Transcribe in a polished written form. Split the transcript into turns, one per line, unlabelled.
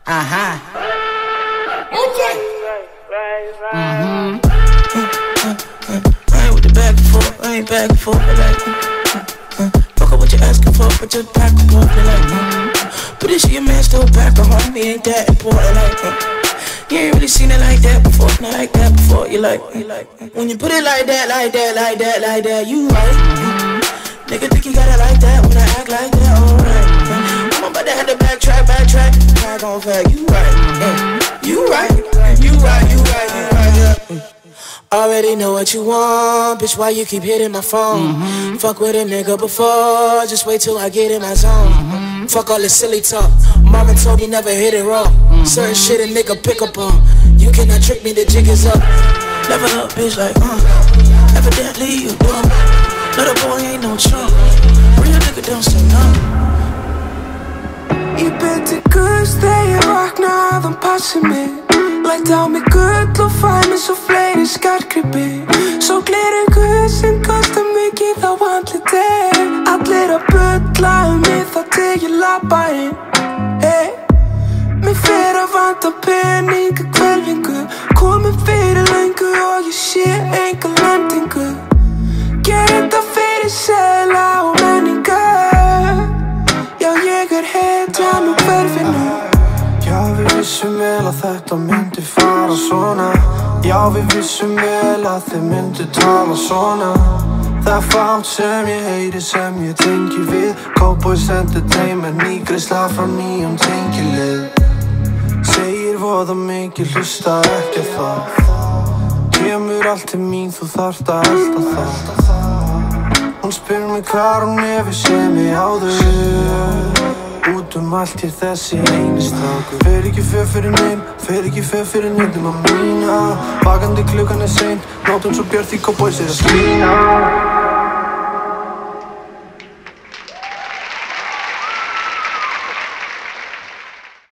ain't with the back and forth, I ain't back and forth, like fuck up what you asking for, but just back and forth, like but this your man still back at home, he ain't that important, like you ain't really seen it like that before, not like that before, you like when you put it like that, you right, nigga think you got it like that, when I act like that, alright, I'm about to have to backtrack, track on fact, you right, yeah. Already know what you want, bitch, why you keep hitting my phone? Fuck with a nigga before, just wait till I get in my zone. Fuck all this silly talk, Marvin told me never hit it wrong. Certain shit a nigga pick up on, you cannot trick me, the jig is up. Level up, bitch, like, evidently you dumb. Little boy ain't no chump, real nigga don't say no.
Ég beti Guðs þegar ég vakna að hann passi mig. Læt á mig gull og fæ mig svo fleiri skartgripi. Svo gleru Guð sem kostar mikið á andliti. Allir að bulla mig þá til ég labba inn. Hey. Mér fer að vanta peninga hvelfingu. Komin fyrir löngu og ég sé enga lendingu. Ger þetta fyrir seðla og menningu. Já, ég hetjan úr hverfinu. Já, við vissum vel að þetta myndi fara svona. Já, við vissum vel að þið myndu tala svona. Það fátt sem ég heyri sem ég tengi við. Cowboys Entertainment, nýgreiðsla frá nýjum tengilið. Segir voða mikið, hlusta ekki á það. Kemur allt til mín, þú þarft að elta það. Hún spyr mig hvar hún hefur séð mig áður. Út allt hér þessi eini strákur. Fer ekki fyrir neinn, fer ekki fyrir neitt mína. Vakandi klukkan seint, nótum svo björt því Cowboys að skína.